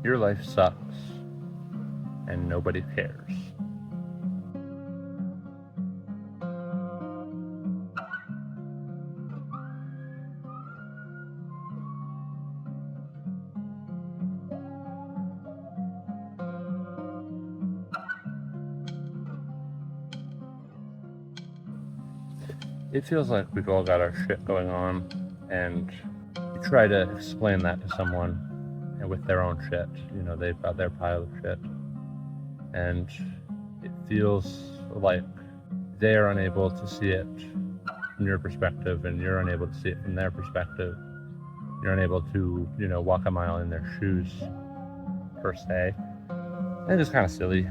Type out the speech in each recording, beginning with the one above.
Your life sucks and nobody cares. It feels like we've all got our shit going on, and you try to explain that to someone and with their own shit. You know, they've got their pile of shit, and it feels like they're unable to see it from your perspective, and you're unable to see it from their perspective. You're unable to, walk a mile in their shoes, per se. And it's just kind of silly.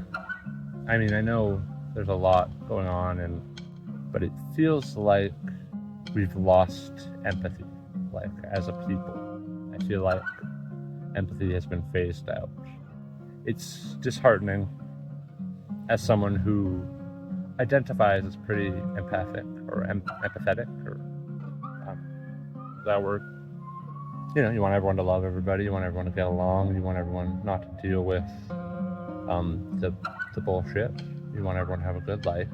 I mean, I know there's a lot going on, but it feels like we've lost empathy, like as a people. I feel like empathy has been phased out. It's disheartening as someone who identifies as pretty empathic or empathetic, or is that a word? You want everyone to love everybody, you want everyone to get along, you want everyone not to deal with the bullshit. You want everyone to have a good life.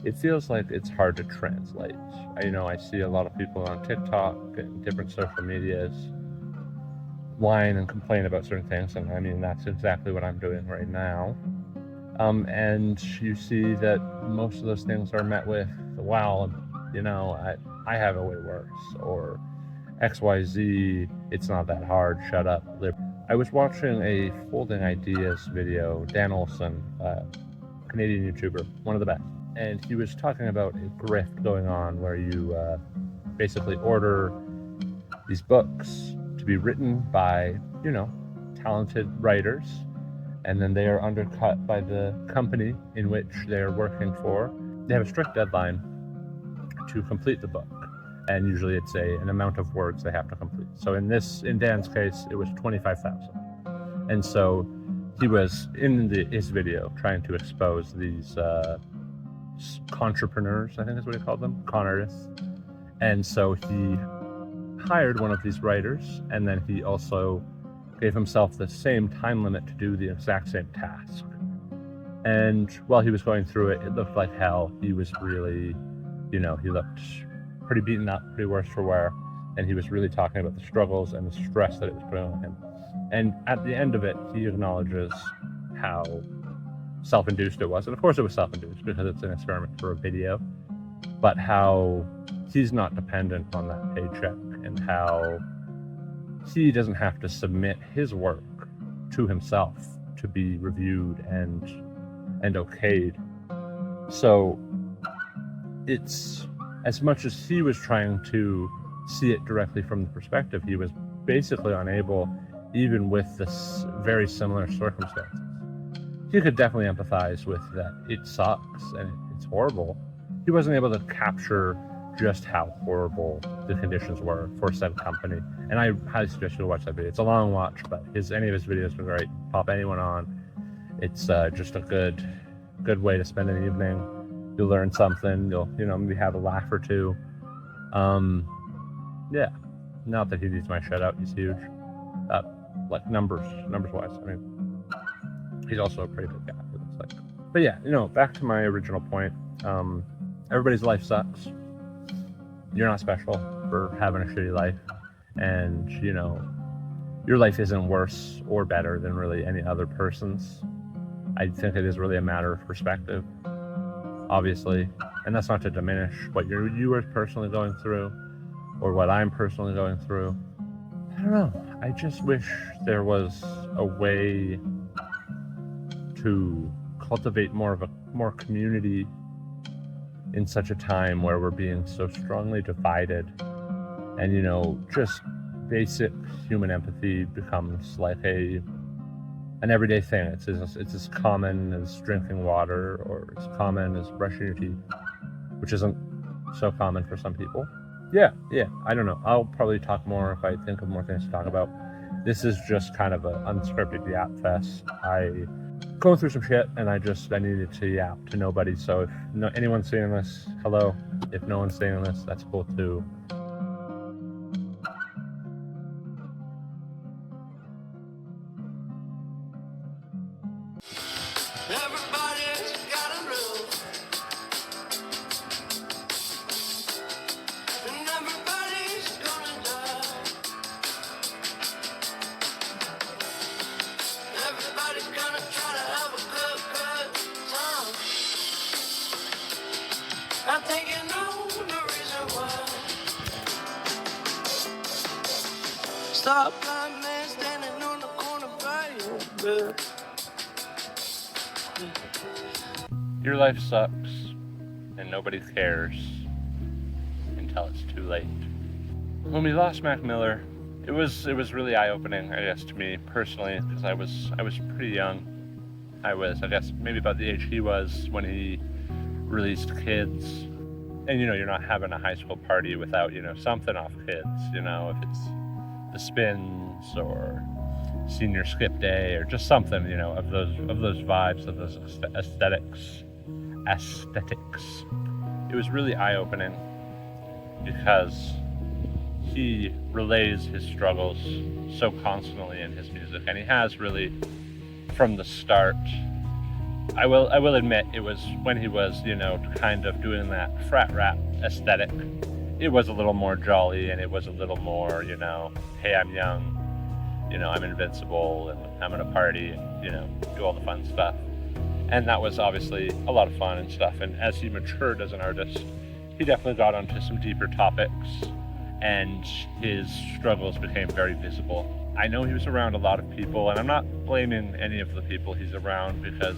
It feels like it's hard to translate. I see a lot of people on TikTok and different social medias whine and complain about certain things, and I mean, that's exactly what I'm doing right now. And you see that most of those things are met with, wow, I have it way worse, or XYZ, it's not that hard, shut up. I was watching a Folding Ideas video, Dan Olson, Canadian YouTuber, one of the best. And he was talking about a grift going on where you basically order these books to be written by, talented writers, and then they are undercut by the company in which they're working for. They have a strict deadline to complete the book, and usually it's an amount of words they have to complete. So in Dan's case, it was 25,000. And so he was in his video trying to expose these entrepreneurs, I think is what he called them, con artists. And so he hired one of these writers, and then he also gave himself the same time limit to do the exact same task. And while he was going through it, it looked like hell. He was really, he looked pretty beaten up, pretty worse for wear, and he was really talking about the struggles and the stress that it was putting on him. And at the end of it, he acknowledges how self-induced it was, and of course it was self-induced because it's an experiment for a video, but how he's not dependent on that paycheck, and how he doesn't have to submit his work to himself to be reviewed and okayed. So it's, as much as he was trying to see it directly from the perspective, he was basically unable, even with this very similar circumstances. He could definitely empathize with that it sucks and it's horrible. He wasn't able to capture just how horrible the conditions were for said company. And I highly suggest you watch that video. It's a long watch, but any of his videos are great. Pop anyone on. It's just a good way to spend an evening. You'll learn something. You'll maybe have a laugh or two. Yeah. Not that he needs my shout out. He's huge. Like numbers wise. I mean, he's also a pretty good guy, it looks like. But yeah, back to my original point. Everybody's life sucks. You're not special for having a shitty life, and your life isn't worse or better than really any other person's. I think it is really a matter of perspective, obviously, and that's not to diminish what you are personally going through or what I'm personally going through. I don't know. I just wish there was a way to cultivate more community in such a time where we're being so strongly divided, and just basic human empathy becomes like an everyday thing. It's as common as drinking water, or as common as brushing your teeth, which isn't so common for some people. Yeah, I don't know. I'll probably talk more if I think of more things to talk about. This is just kind of an unscripted yap fest. Going through some shit, and I needed to yap to nobody. So if anyone's seeing this, hello. If no one's seeing this, that's cool too. stop blind man standing on the corner by your bed. Your life sucks, and nobody cares until it's too late. When we lost Mac Miller, it was really eye-opening, I guess, to me personally, because I was pretty young. I was, I guess, maybe about the age he was when he released Kids. And you're not having a high school party without something off Kids. If it's The Spins or Senior Skip Day or just something of those vibes, of those aesthetics. It was really eye-opening because he relays his struggles so constantly in his music, and he has really from the start. I will admit, it was when he was kind of doing that frat rap aesthetic. It was a little more jolly, and it was a little more hey, I'm young, I'm invincible, and I'm gonna party and do all the fun stuff. And that was obviously a lot of fun and stuff. And as he matured as an artist, he definitely got onto some deeper topics, and his struggles became very visible. I know he was around a lot of people, and I'm not blaming any of the people he's around because,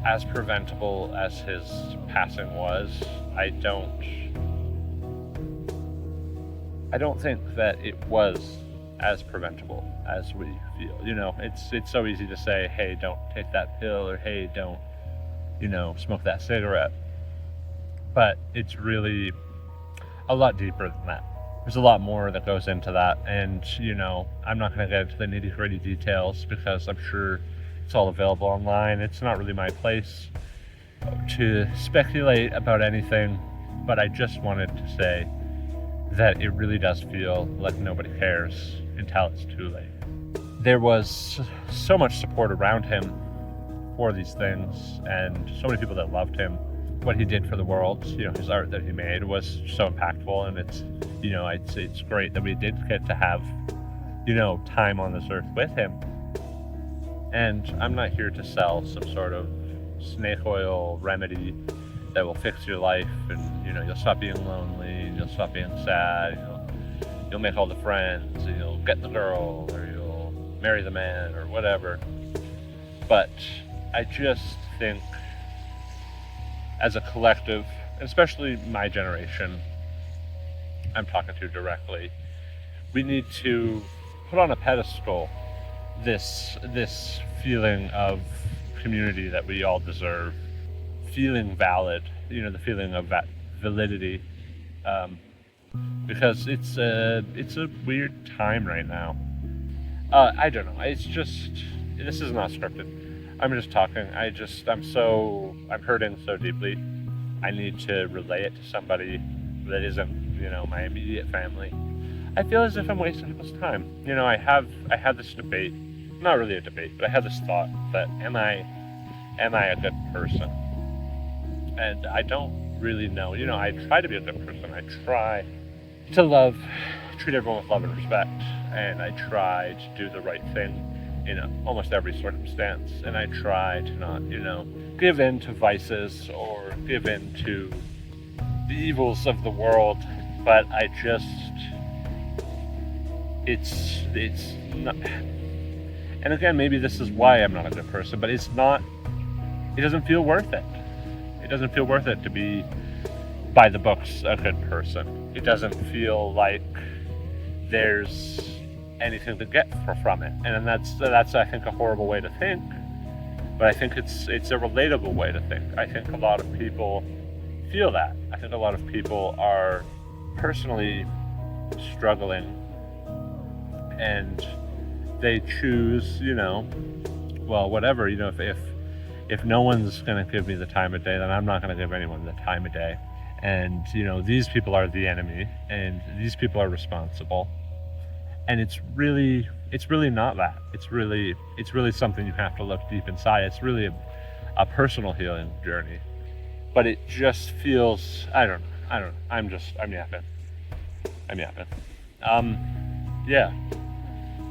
as preventable as his passing was, I don't think that it was as preventable as we feel. It's so easy to say, hey, don't take that pill, or hey, don't, smoke that cigarette. But it's really a lot deeper than that. There's a lot more that goes into that, and I'm not going to get into the nitty-gritty details because I'm sure it's all available online. It's not really my place to speculate about anything, but I just wanted to say that it really does feel like nobody cares until it's too late. There was so much support around him for these things, and so many people that loved him. What he did for the world, his art that he made was so impactful, and it's great that we did get to have, time on this earth with him. And I'm not here to sell some sort of snake oil remedy that will fix your life, and you'll stop being lonely, and you'll stop being sad, you'll make all the friends, and you'll get the girl, or you'll marry the man, or whatever. But I just think, as a collective, especially my generation, I'm talking to directly, we need to put on a pedestal this feeling of community that we all deserve, feeling valid, the feeling of validity, because it's a weird time right now. I don't know. It's just, this is not scripted. I'm just talking. I'm hurting so deeply. I need to relay it to somebody that isn't, my immediate family. I feel as if I'm wasting people's time. I had this debate, not really a debate, but I had this thought that am I a good person? And I don't really know. I try to be a good person. I try to treat everyone with love and respect, and I try to do the right thing in almost every circumstance, and I try to not, give in to vices or give in to the evils of the world, but I just, it's not, and again, maybe this is why I'm not a good person, but it doesn't feel worth it. It doesn't feel worth it to be, by the books, a good person. It doesn't feel like there's anything to get from it, and that's I think a horrible way to think, but I think it's a relatable way to think. I think a lot of people feel that. I think a lot of people are personally struggling, and they choose, well, whatever, if no one's going to give me the time of day, then I'm not going to give anyone the time of day. And these people are the enemy, and these people are responsible. And it's really not that. It's really something you have to look deep inside. It's really a personal healing journey. But it just feels, I don't know. I'm yapping. Yeah.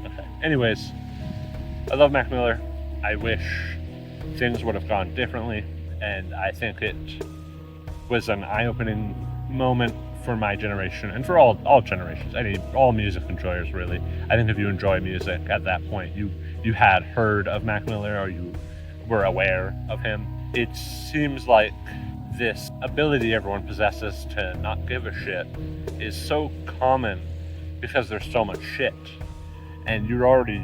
Okay. Anyways, I love Mac Miller. I wish things would have gone differently, and I think it was an eye-opening moment for my generation and for all generations, all music enjoyers really. I think if you enjoy music at that point, you had heard of Mac Miller or you were aware of him. It seems like this ability everyone possesses to not give a shit is so common because there's so much shit. And you're already,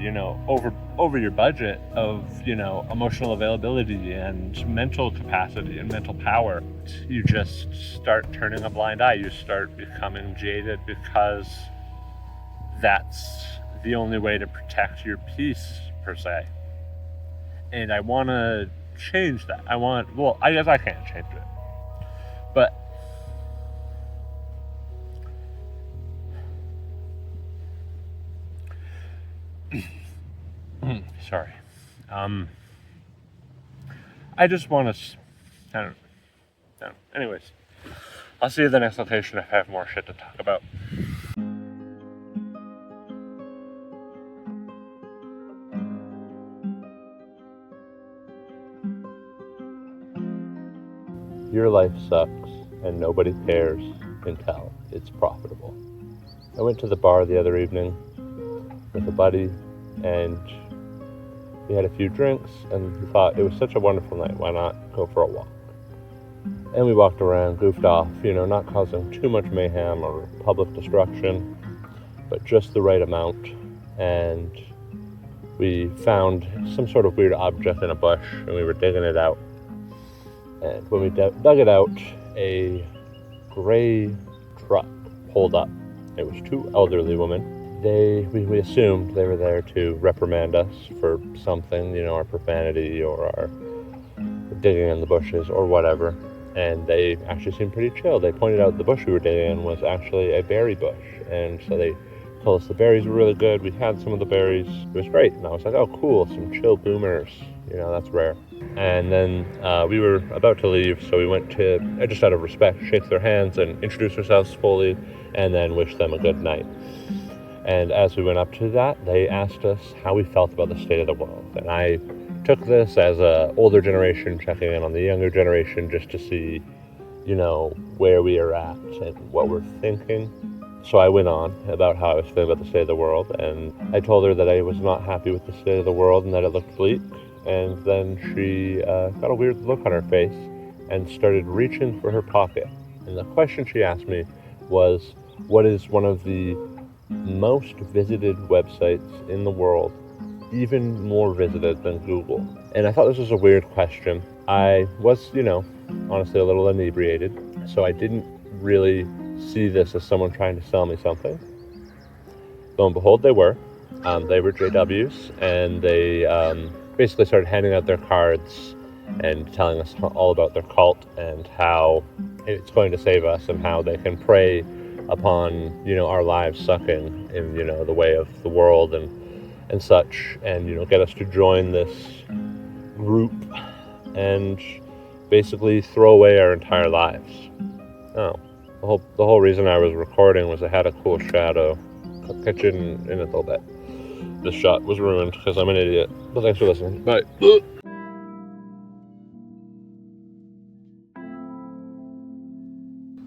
over your budget of, emotional availability and mental capacity and mental power. You just start turning a blind eye. You start becoming jaded because that's the only way to protect your peace, per se. And I want to change that. I guess I can't change it. But sorry. I just want to, I don't know. Anyways, I'll see you at the next location if I have more shit to talk about. Your life sucks and nobody cares until it's profitable. I went to the bar the other evening with a buddy and we had a few drinks and we thought it was such a wonderful night, why not go for a walk? And we walked around, goofed off, not causing too much mayhem or public destruction, but just the right amount. And we found some sort of weird object in a bush and we were digging it out. And when we dug it out, a gray truck pulled up. It was two elderly women. We assumed they were there to reprimand us for something, our profanity or our digging in the bushes or whatever. And they actually seemed pretty chill. They pointed out the bush we were digging in was actually a berry bush. And so they told us the berries were really good. We had some of the berries. It was great. And I was like, oh, cool, some chill boomers. That's rare. And then we were about to leave, so we went to, just out of respect, shake their hands and introduce ourselves fully, and then wish them a good night. And as we went up to that, they asked us how we felt about the state of the world. And I took this as an older generation checking in on the younger generation just to see, where we are at and what we're thinking. So I went on about how I was feeling about the state of the world, and I told her that I was not happy with the state of the world and that it looked bleak. And then she got a weird look on her face and started reaching for her pocket. And the question she asked me was, what is one of the most visited websites in the world, even more visited than Google? And I thought this was a weird question. I was, honestly a little inebriated, so I didn't really see this as someone trying to sell me something. Lo and behold, they were. They were JWs, and they basically started handing out their cards and telling us all about their cult and how it's going to save us and how they can prey upon, our lives sucking in, the way of the world and such, and, get us to join this group and basically throw away our entire lives. Oh, the whole reason I was recording was I had a cool shadow. Catch it in a little bit. This shot was ruined because I'm an idiot. But thanks for listening. Bye.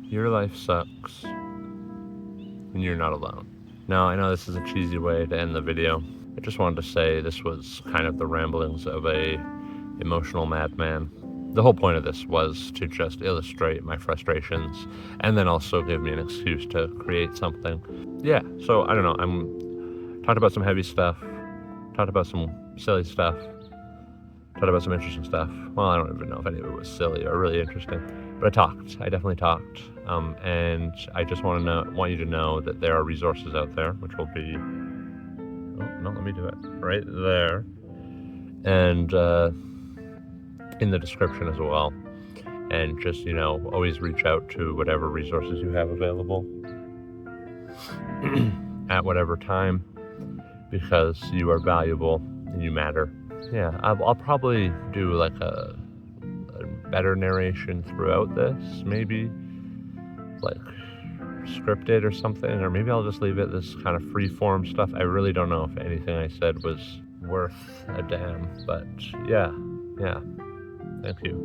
Your life sucks, and you're not alone. Now, I know this is a cheesy way to end the video. I just wanted to say this was kind of the ramblings of a emotional madman. The whole point of this was to just illustrate my frustrations and then also give me an excuse to create something. Yeah, so I don't know, I'm talked about some heavy stuff, talked about some silly stuff, talked about some interesting stuff. Well, I don't even know if any of it was silly or really interesting, but I definitely talked. And I just want you to know that there are resources out there, which will be, let me do it, right there. And in the description as well. And just, always reach out to whatever resources you have available at whatever time, because you are valuable and you matter. Yeah, I'll probably do like a better narration throughout this, maybe like scripted or something, or maybe I'll just leave it this kind of free form stuff. I really don't know if anything I said was worth a damn, but yeah. Thank you.